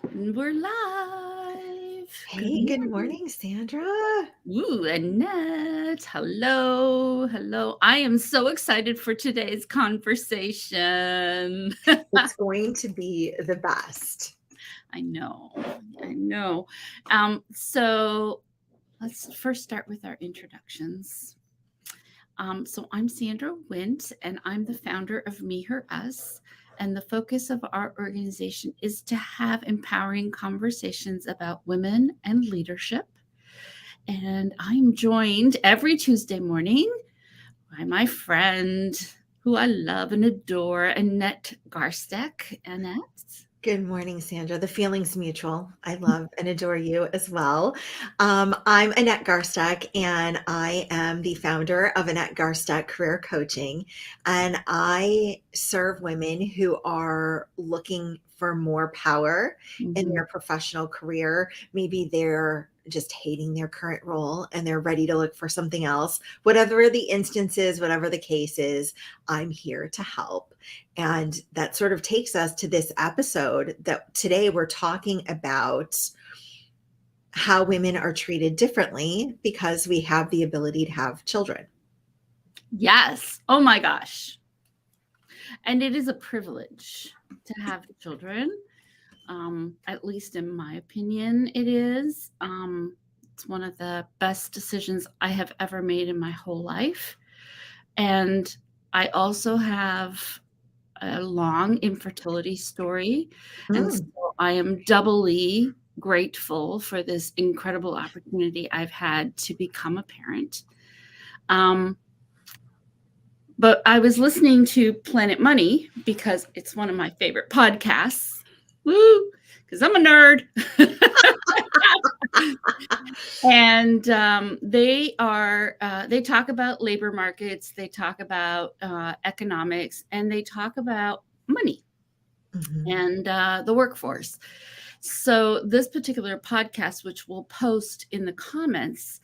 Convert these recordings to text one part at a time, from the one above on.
And we're live. Good Hey, good morning. morning, Sandra. Ooh, Annette. Hello. Hello. I am so excited for today's conversation. It's going to be the best. I know. I know. So let's first start with our introductions. So I'm Sandra Wint, and I'm the founder of Me, Her, Us. And the focus of our organization is to have empowering conversations about women and leadership. And I'm joined every Tuesday morning by my friend who I love and adore, Annette Garstek. Annette. Good morning, Sandra. The feeling's mutual. I love and adore you as well. I'm Annette Garstek, and I am the founder of Annette Garstek Career Coaching. And I serve women who are looking for more power in Mhm. their professional career. Maybe they're just hating their current role and they're ready to look for something else. Whatever the instance is, whatever the case is, I'm here to help. And that sort of takes us to this episode that today we're talking about how women are treated differently because we have the ability to have children. Yes. Oh my gosh. And it is a privilege to have children. At least in my opinion, it is. It's one of the best decisions I have ever made in my whole life. And I also have a long infertility story. And so Mm. I am doubly grateful for this incredible opportunity I've had to become a parent. Um, but I was listening to Planet Money because it's one of my favorite podcasts. Woo! Because I'm a nerd. And they talk about labor markets, they talk about economics, and they talk about money Mhm. and the workforce. So this particular podcast, which we'll post in the comments,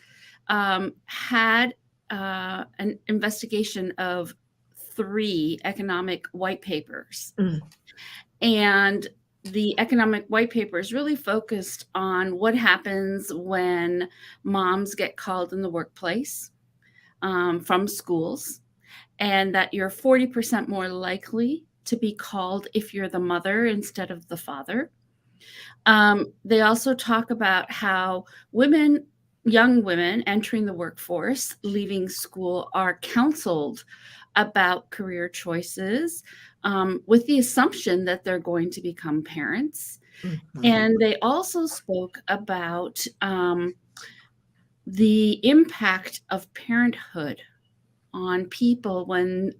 had an investigation of 3 economic white papers. Mm. And the economic white paper is really focused on what happens when moms get called in the workplace from schools, and that you're 40% more likely to be called if you're the mother instead of the father. They also talk about how women, young women entering the workforce, leaving school, are counseled about career choices with the assumption that they're going to become parents. Mhm. And they also spoke about the impact of parenthood on people when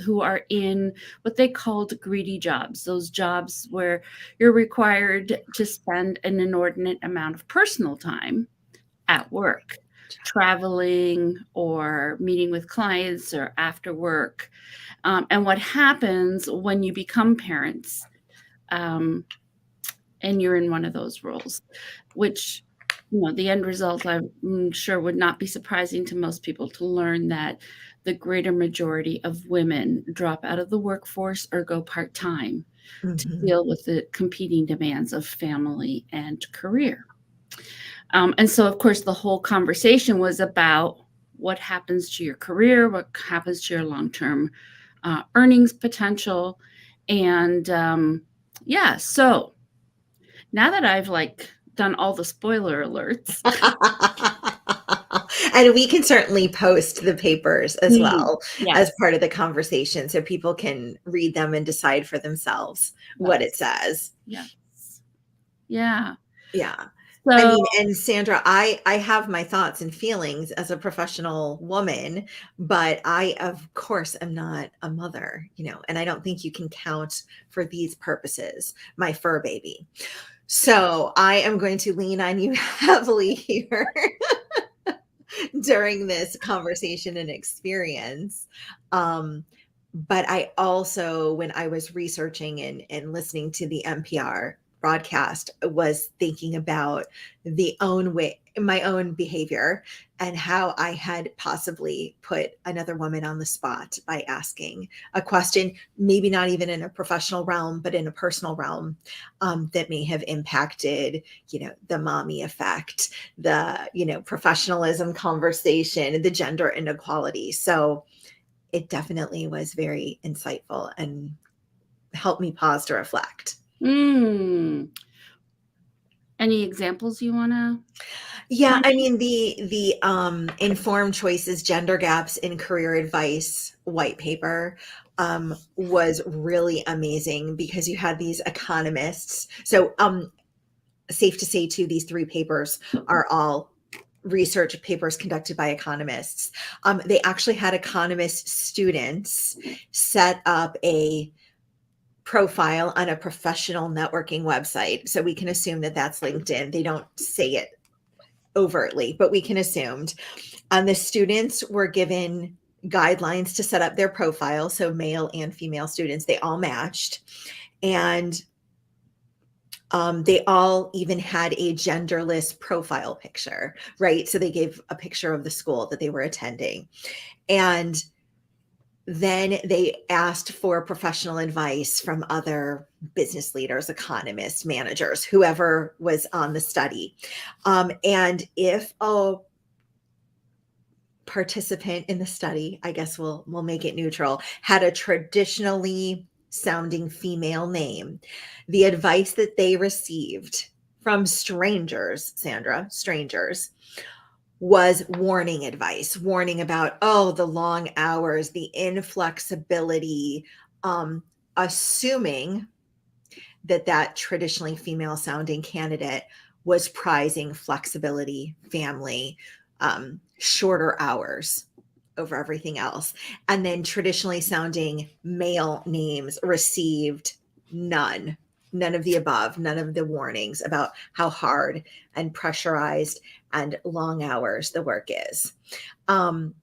who are in what they called greedy jobs, those jobs where you're required to spend an inordinate amount of personal time at work, traveling or meeting with clients or after work, and what happens when you become parents, um, and you're in one of those roles, which, the end result, I'm sure, would not be surprising to most people to learn that the greater majority of women drop out of the workforce or go part-time to Mhm. deal with the competing demands of family and career. And so, of course, the whole conversation was about what happens to your career, what happens to your long-term earnings potential. And yeah, so now that I've done all the spoiler alerts. And we can certainly post the papers as Mm, well as yes, part of the conversation so people can read them and decide for themselves what it yes, says. yes. Yeah. Yeah. I So mean, and Sandra, I have my thoughts and feelings as a professional woman, but I, of course, am not a mother, and I don't think you can count for these purposes my fur baby. So I am going to lean on you heavily here during this conversation and experience. Um, but I also, when I was researching and listening to the NPR broadcast was thinking about my own behavior and how I had possibly put another woman on the spot by asking a question, maybe not even in a professional realm, but in a personal realm, that may have impacted, the mommy effect, the, professionalism conversation, the gender inequality. So it definitely was very insightful and helped me pause to reflect. Mm. Any examples you want to Yeah, I mention? mean the informed choices, gender gaps in career advice white paper was really amazing because you had these economists. So safe to say too, these three papers are all research papers conducted by economists. They actually had economist students set up a profile on a professional networking website. So we can assume that that's LinkedIn. They don't say it overtly, but we can assume. And the students were given guidelines to set up their profile. So male and female students, they all matched. And they all even had a genderless profile picture, right? So they gave a picture of the school that they were attending. And then they asked for professional advice from other business leaders, economists, managers, whoever was on the study. And if a participant in the study, I guess we'll make it neutral, had a traditionally sounding female name, the advice that they received from strangers, Sandra, strangers, was warning advice, warning about, the long hours, the inflexibility, assuming that traditionally female sounding candidate was prizing flexibility, family, shorter hours over everything else. And then traditionally sounding male names received none of the above, none of the warnings about how hard and pressurized and long hours the work is. And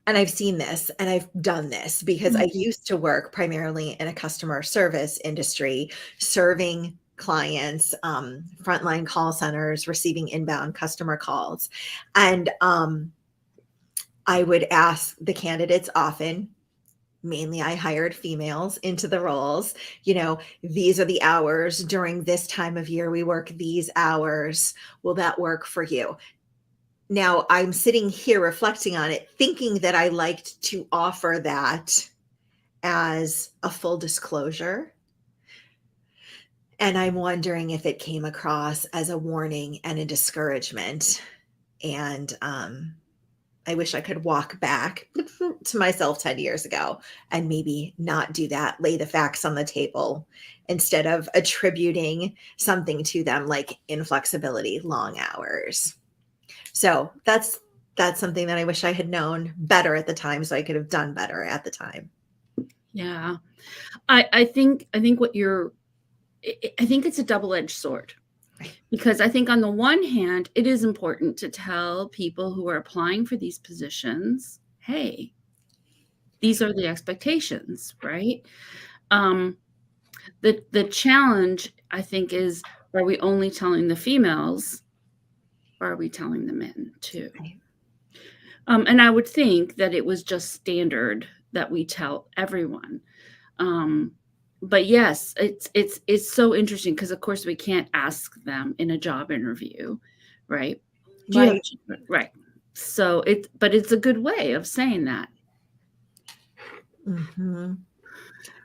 I've seen this and I've done this because I used to work primarily in a customer service industry, serving clients, frontline call centers, receiving inbound customer calls. And I would ask the candidates often, mainly I hired females into the roles, these are the hours during this time of year, we work these hours. Will that work for you? Now I'm sitting here reflecting on it, thinking that I liked to offer that as a full disclosure. And I'm wondering if it came across as a warning and a discouragement. And I wish I could walk back to myself 10 years ago and maybe not do that, lay the facts on the table instead of attributing something to them like inflexibility, long hours. So that's something that I wish I had known better at the time so I could have done better at the time. Yeah. I think what you're I think it's a double-edged sword. Right. Because I think on the one hand, it is important to tell people who are applying for these positions, hey, these are the expectations, right? The challenge, I think, is, are we only telling the females, or are we telling the men too? Right. And I would think that it was just standard that we tell everyone. But yes, it's so interesting because of course we can't ask them in a job interview, right? Do you have Right. children? Right. So but it's a good way of saying that. Mm-hmm.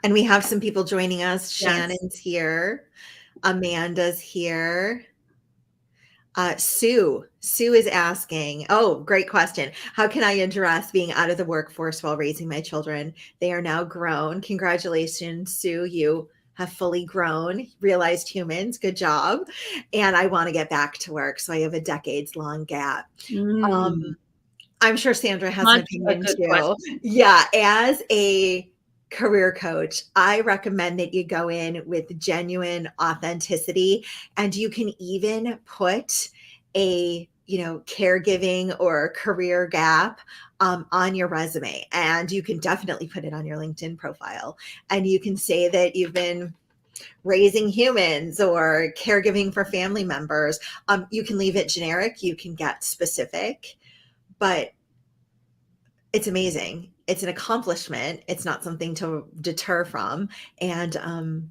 And we have some people joining us. Yes. Shannon's here. Amanda's here. Sue is asking, great question. How can I address being out of the workforce while raising my children? They are now grown. Congratulations, Sue. You have fully grown, realized humans. Good job. And I want to get back to work. So I have a decades long gap. Mm, I'm sure Sandra has an Such a opinion good too. question. Yeah. As a career coach, I recommend that you go in with genuine authenticity, and you can even put a caregiving or career gap on your resume, and you can definitely put it on your LinkedIn profile, and you can say that you've been raising humans or caregiving for family members. You can leave it generic, you can get specific, but it's amazing. It's an accomplishment. It's not something to deter from. And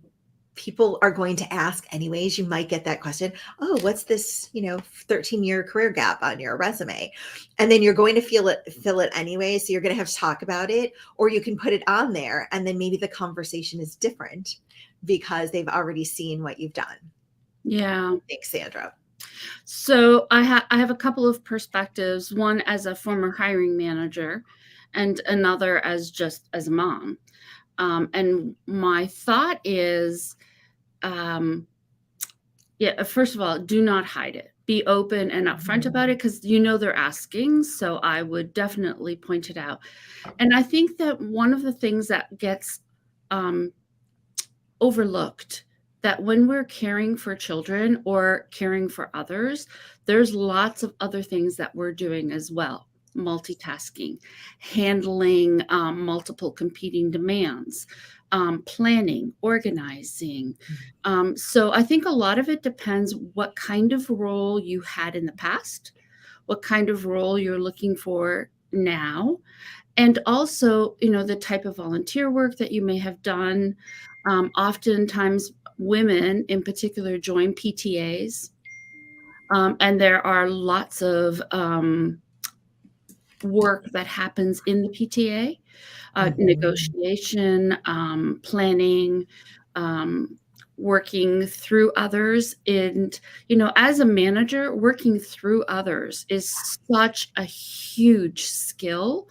people are going to ask anyways. You might get that question, oh, what's this, 13-year career gap on your resume? And then you're going to fill it anyway. So you're going to have to talk about it, or you can put it on there. And then maybe the conversation is different because they've already seen what you've done. Yeah. Thanks, Sandra. So I have a couple of perspectives, one as a former hiring manager and another as just as a mom. And my thought is, first of all, do not hide it. Be open and upfront about it, because they're asking. So I would definitely point it out. And I think that one of the things that gets overlooked, that when we're caring for children or caring for others, there's lots of other things that we're doing as well. Multitasking, handling multiple competing demands, planning, organizing. So I think a lot of it depends what kind of role you had in the past, what kind of role you're looking for now, and also, the type of volunteer work that you may have done. Oftentimes, women in particular join PTAs, and there are lots of work that happens in the PTA, negotiation, planning, working through others. And, as a manager, working through others is such a huge skill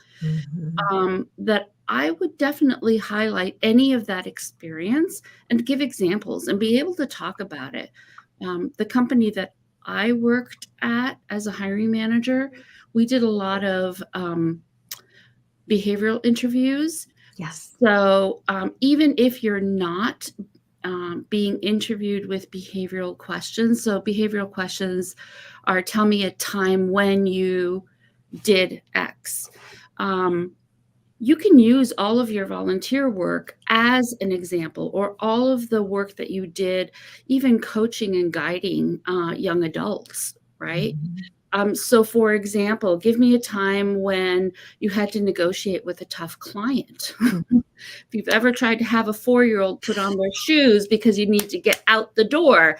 that I would definitely highlight any of that experience and give examples and be able to talk about it. The company that I worked at as a hiring manager, we did a lot of behavioral interviews. Yes. So even if you're not being interviewed with behavioral questions, so behavioral questions are, tell me a time when you did X. You can use all of your volunteer work as an example, or all of the work that you did, even coaching and guiding young adults, right? So for example, give me a time when you had to negotiate with a tough client. If you've ever tried to have a 4-year-old put on their shoes because you need to get out the door,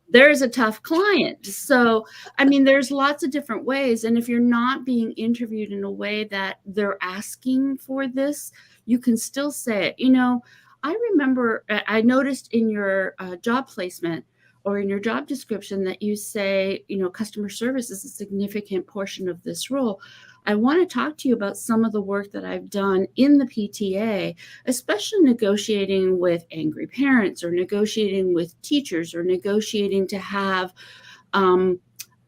there's a tough client. So, there's lots of different ways. And if you're not being interviewed in a way that they're asking for this, you can still say it. I remember, I noticed in your job placement or in your job description that you say, customer service is a significant portion of this role. I want to talk to you about some of the work that I've done in the PTA, especially negotiating with angry parents, or negotiating with teachers, or negotiating to have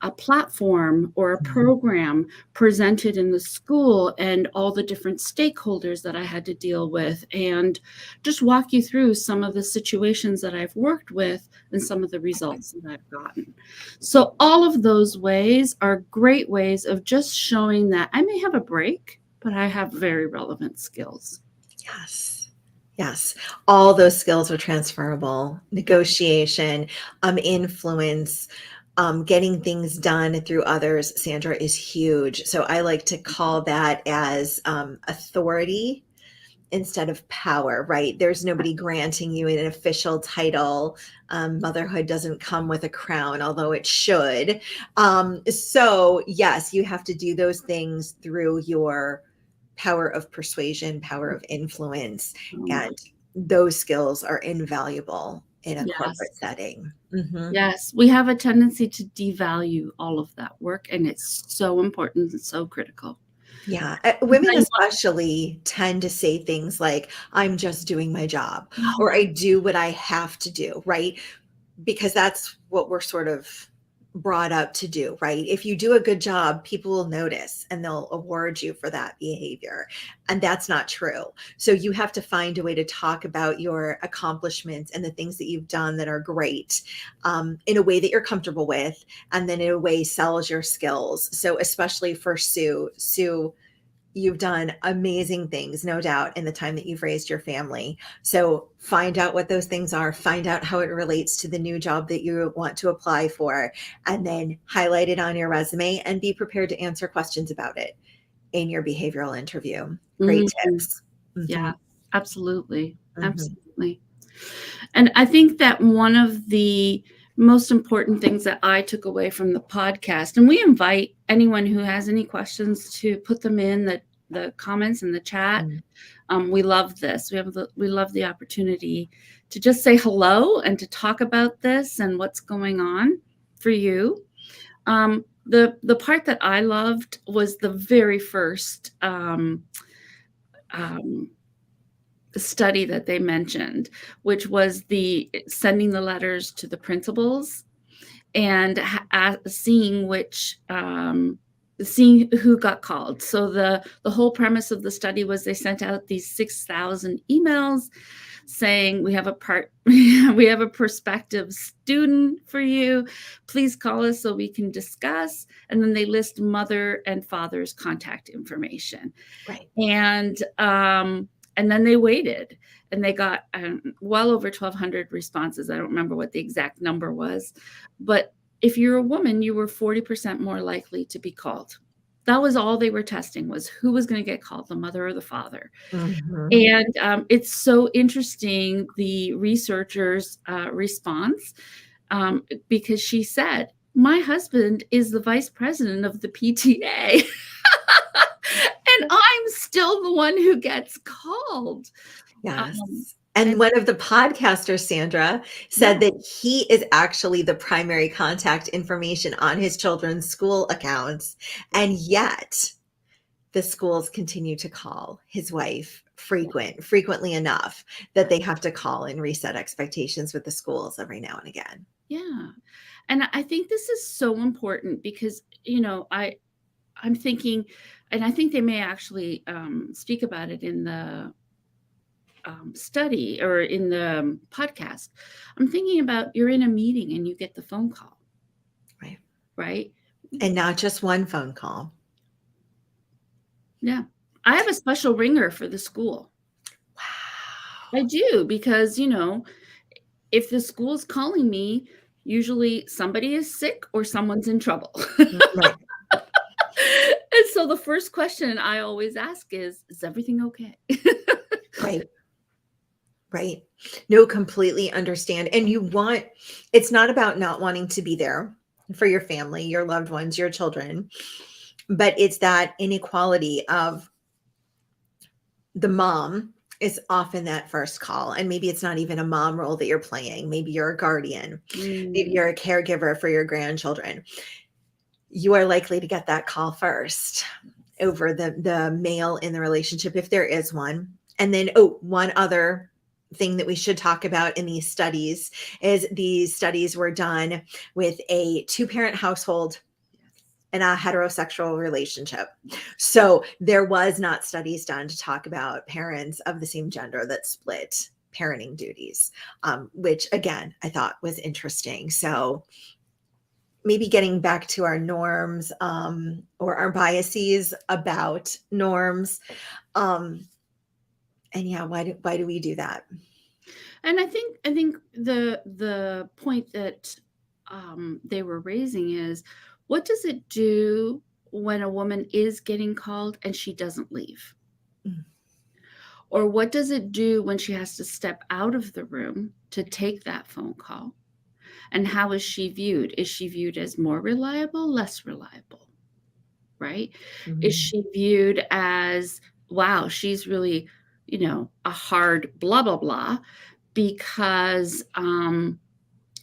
a platform or a program presented in the school, and all the different stakeholders that I had to deal with, and just walk you through some of the situations that I've worked with and some of the results that I've gotten. So all of those ways are great ways of just showing that I may have a break, but I have very relevant skills. Yes. All those skills are transferable. Negotiation, influence, getting things done through others, Sandra, is huge. So I like to call that as authority instead of power, right? There's nobody granting you an official title. Motherhood doesn't come with a crown, although it should. So yes, you have to do those things through your power of persuasion, power of influence, and those skills are invaluable in a corporate setting. Yes, we have a tendency to devalue all of that work, and it's so important and so critical. Yeah, women especially tend to say things like, I'm just doing my job, or I do what I have to do, right? Because that's what we're sort of brought up to do, right? If you do a good job, people will notice and they'll award you for that behavior. And that's not true. So you have to find a way to talk about your accomplishments and the things that you've done that are great, in a way that you're comfortable with, and then in a way sells your skills. So especially for Sue, you've done amazing things, no doubt, in the time that you've raised your family. So find out what those things are, find out how it relates to the new job that you want to apply for, and then highlight it on your resume and be prepared to answer questions about it in your behavioral interview. Great Mhm. tips. Yeah, Mhm, absolutely. mhm. Absolutely. And I think that one of the most important things that I took away from the podcast, and we invite anyone who has any questions to put them in the comments in the chat. Mm. We love this. We love the opportunity to just say hello and to talk about this and what's going on for you. The part that I loved was the very first um, study that they mentioned, which was the sending the letters to the principals and seeing who got called. So the whole premise of the study was they sent out these 6,000 emails saying we have a prospective student for you, please call us so we can discuss. And then they list mother and father's contact information. Right. And then they waited and they got well over 1,200 responses. I don't remember what the exact number was, but if you're a woman, you were 40% more likely to be called. That was all they were testing, was who was going to get called, the mother or the father. Mhm. And it's so interesting, the researcher's response, because she said, my husband is the vice president of the PTA. And I'm still the one who gets called. Yes. And And one of the podcasters, Sandra, yeah, said that he is actually the primary contact information on his children's school accounts. And yet the schools continue to call his wife frequently enough that they have to call and reset expectations with the schools every now and again. yeah. And I think this is so important because, I'm thinking, and I think they may actually speak about it in the study or in the podcast. I'm thinking about, you're in a meeting and you get the phone call, Right. right? And not just one phone call. Yeah. I have a special ringer for the school. I Wow. do, because, if the school's calling me, usually somebody is sick or someone's in trouble. Right. And so the first question I always ask is everything okay? Right. Right. No, completely understand. And it's not about not wanting to be there for your family, your loved ones, your children, but it's that inequality of the mom is often that first call. And maybe it's not even a mom role that you're playing. Maybe you're a guardian, maybe Mm, you're a caregiver for your grandchildren. You are likely to get that call first over the male in the relationship, if there is one. And then, one other thing that we should talk about in these studies is these studies were done with a two-parent household in a heterosexual relationship. So there was not studies done to talk about parents of the same gender that split parenting duties, which again, I thought was interesting. So maybe getting back to our norms, or our biases about norms. And yeah, why do we do that? and I think the point that they were raising is, what does it do when a woman is getting called and she doesn't leave? Mm. Or what does it do when she has to step out of the room to take that phone call? And how is she viewed? Is she viewed as more reliable, less reliable? Right? Is Mhm. she viewed as, wow, she's really, a hard blah, blah, blah, because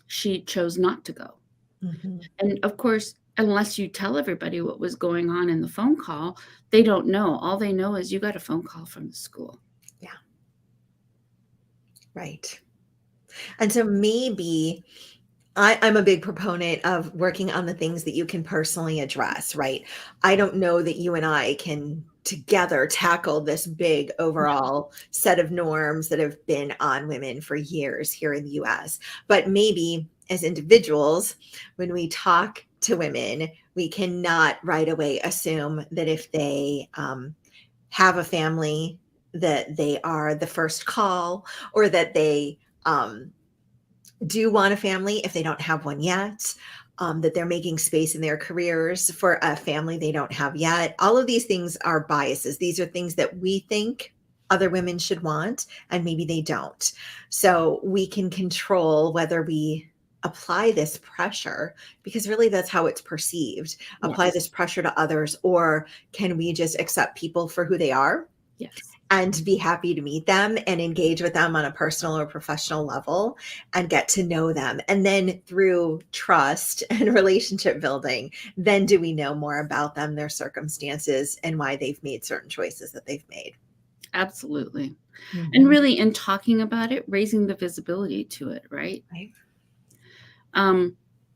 she chose not to go? Mhm. And of course, unless you tell everybody what was going on in the phone call, they don't know. All they know is you got a phone call from the school. Yeah, right. And so maybe I'm a big proponent of working on the things that you can personally address, right? I don't know that you and I can together tackle this big overall set of norms that have been on women for years here in the US. But maybe as individuals, when we talk to women, we cannot right away assume that if they have a family, that they are the first call, or that they do want a family if they don't have one yet, that they're making space in their careers for a family they don't have yet. All of these things are biases. These are things that we think other women should want, and maybe they don't. So we can control whether we apply this pressure, because really that's how it's perceived. Apply Yes. this pressure to others, or can we just accept people for who they are Yes. and be happy to meet them and engage with them on a personal or professional level and get to know them? And then through trust and relationship building, then do we know more about them, their circumstances, and why they've made certain choices that they've made. Absolutely. And Mhm. really in talking about it, raising the visibility to it, right? Right.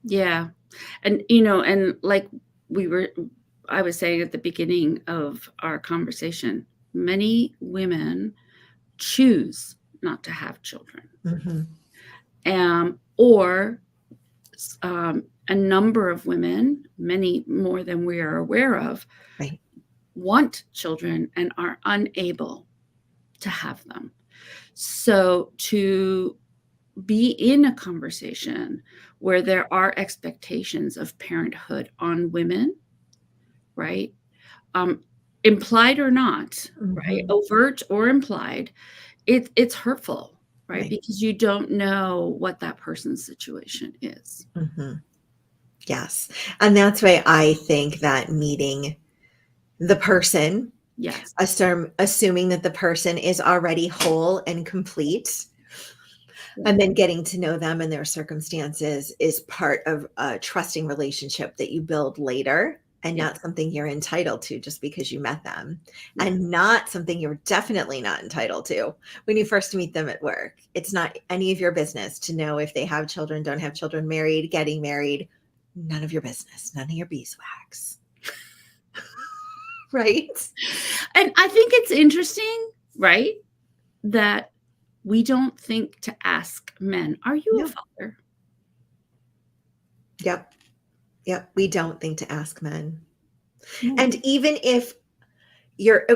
Yeah. And and like I was saying at the beginning of our conversation, many women choose not to have children. Mhm. Or a number of women, many more than we are aware of, Right. want children and are unable to have them. So to be in a conversation where there are expectations of parenthood on women, right? Implied or not, right? Mhm. Overt or implied, it's hurtful, right? Right. Because you don't know what that person's situation is. Mhm. Yes. And that's why I think that meeting the person, Yes. assuming that the person is already whole and complete, Yeah. and then getting to know them and their circumstances is part of a trusting relationship that you build later, and Yeah. not something you're entitled to just because you met them, Yeah. and not something you're definitely not entitled to when you first meet them at work. It's not any of your business to know if they have children, don't have children, married, getting married. None of your business, none of your beeswax. Right? And I think it's interesting, right, that we don't think to ask men, "Are you a No. father?" Yep. Yep. We don't think to ask men. No. And even if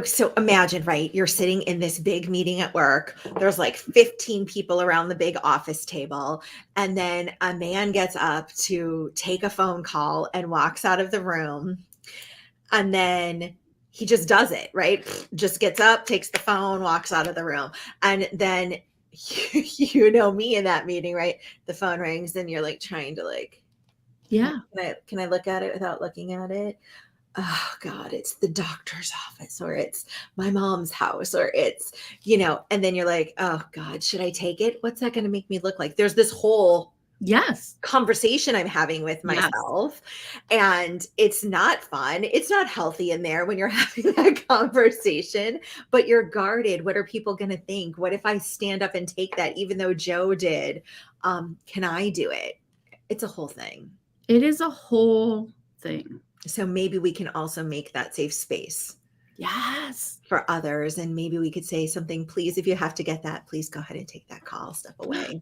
so imagine, right? You're sitting in this big meeting at work. There's like 15 people around the big office table. And then a man gets up to take a phone call and walks out of the room. And then he just does it, right? Just gets up, takes the phone, walks out of the room. And then you know me in that meeting, right? The phone rings and you're like trying to like, Yeah. can I look at it without looking at it? Oh God, it's the doctor's office, or it's my mom's house, or it's, and then you're like, oh God, should I take it? What's that going to make me look like? There's this whole Yes. conversation I'm having with Yes. myself, and it's not fun. It's not healthy in there when you're having that conversation, but you're guarded. What are people going to think? What if I stand up and take that, even though Joe did? Can I do it? It's a whole thing. It is a whole thing. So maybe we can also make that safe space Yes. for others. And maybe we could say something, please, if you have to get that, please go ahead and take that call, step away.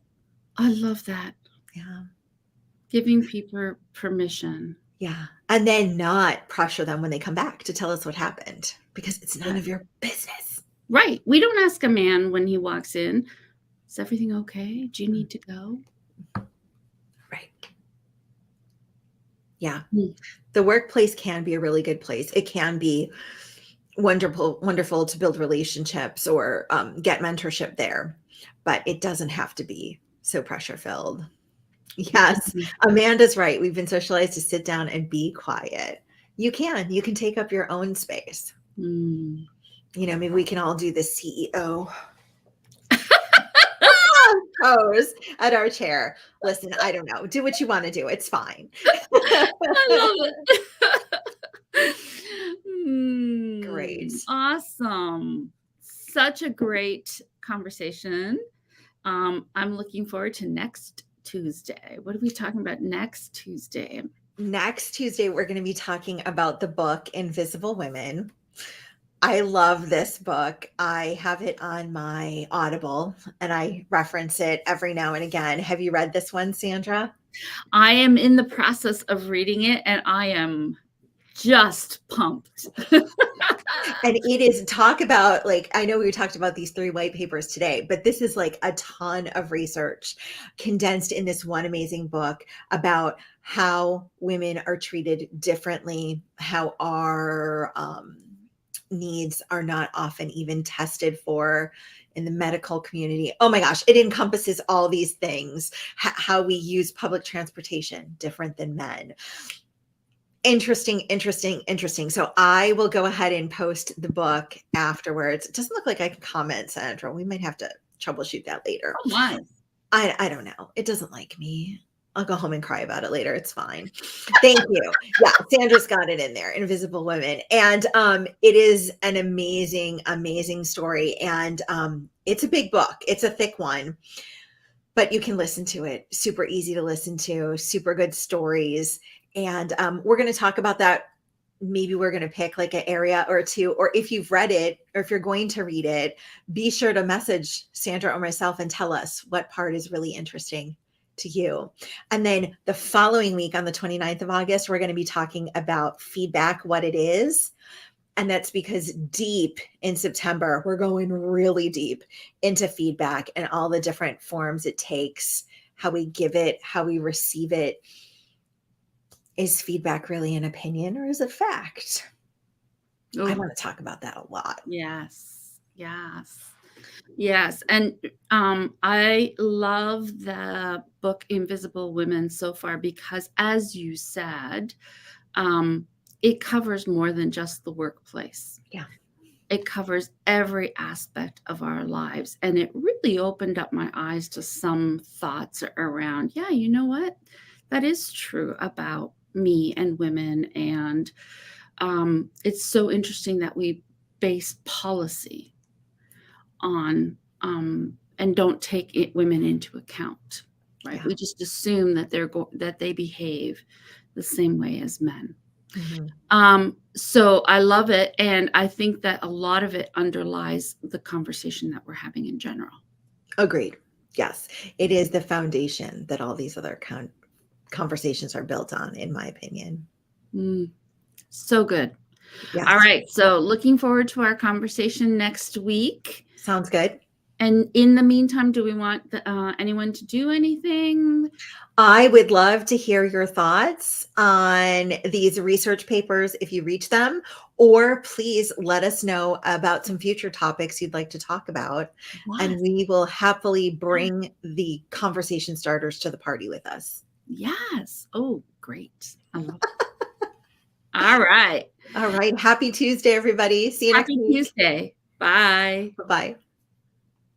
I love that. Yeah. Giving people permission. Yeah. And then not pressure them when they come back to tell us what happened, because it's none of your business. Right. We don't ask a man when he walks in, is everything okay? Do you need to go? Right. Yeah. Mm. The workplace can be a really good place. It can be wonderful to build relationships or get mentorship there, but it doesn't have to be so pressure filled. Yes, Amanda's right. We've been socialized to sit down and be quiet. You can take up your own space. Mm. Maybe we can all do the CEO pose at our chair. Listen, I don't know. Do what you want to do. It's fine. I love it. Great. Awesome. Such a great conversation. I'm looking forward to next Tuesday. What are we talking about next Tuesday? Next Tuesday, we're going to be talking about the book Invisible Women. I love this book. I have it on my Audible and I reference it every now and again. Have you read this one, Sandra? I am in the process of reading it and I am just pumped. And it is talk about, like, I know we talked about these 3 white papers today, but this is like a ton of research condensed in this one amazing book about how women are treated differently, how our needs are not often even tested for in the medical community. Oh my gosh, it encompasses all these things. How we use public transportation different than men. Interesting, interesting, interesting. So I will go ahead and post the book afterwards. It doesn't look like I can comment, Sandra. We might have to troubleshoot that later. Oh my. I don't know. It doesn't like me. I'll go home and cry about it later. It's fine. Thank you. Yeah, Sandra's got it in there, Invisible Women. And it is an amazing, amazing story. And it's a big book. It's a thick one, but you can listen to it. Super easy to listen to, super good stories. And we're going to talk about that. Maybe we're going to pick like an area or two, or if you've read it, or if you're going to read it, be sure to message Sandra or myself and tell us what part is really interesting to you. And then the following week on the 29th of August, we're going to be talking about feedback, what it is. And that's because deep in September, we're going really deep into feedback and all the different forms it takes, how we give it, how we receive it. Is feedback really an opinion or is it fact? I Ooh, want to talk about that a lot. yes. Yes. Yes. And I love the book Invisible Women so far because, as you said, it covers more than just the workplace. Yeah. It covers every aspect of our lives. And it really opened up my eyes to some thoughts around, yeah, you know what? That is true about me and women. And it's so interesting that we base policy on and don't take women into account, right? Yeah. We just assume that that they behave the same way as men. So I love it, and I think that a lot of it underlies the conversation that we're having in general. Agreed. Yes. It is the foundation that all these other conversations are built on, in my opinion. So good. Yes. All right. So looking forward to our conversation next week. Sounds good. And in the meantime, do we want anyone to do anything? I would love to hear your thoughts on these research papers if you reach them, or please let us know about some future topics you'd like to talk about. Yes. And we will happily bring the conversation starters to the party with us. Yes. Oh, great. I love it. All right. All right. Happy Tuesday, everybody. See you next Happy week. Tuesday. Bye. Bye-bye.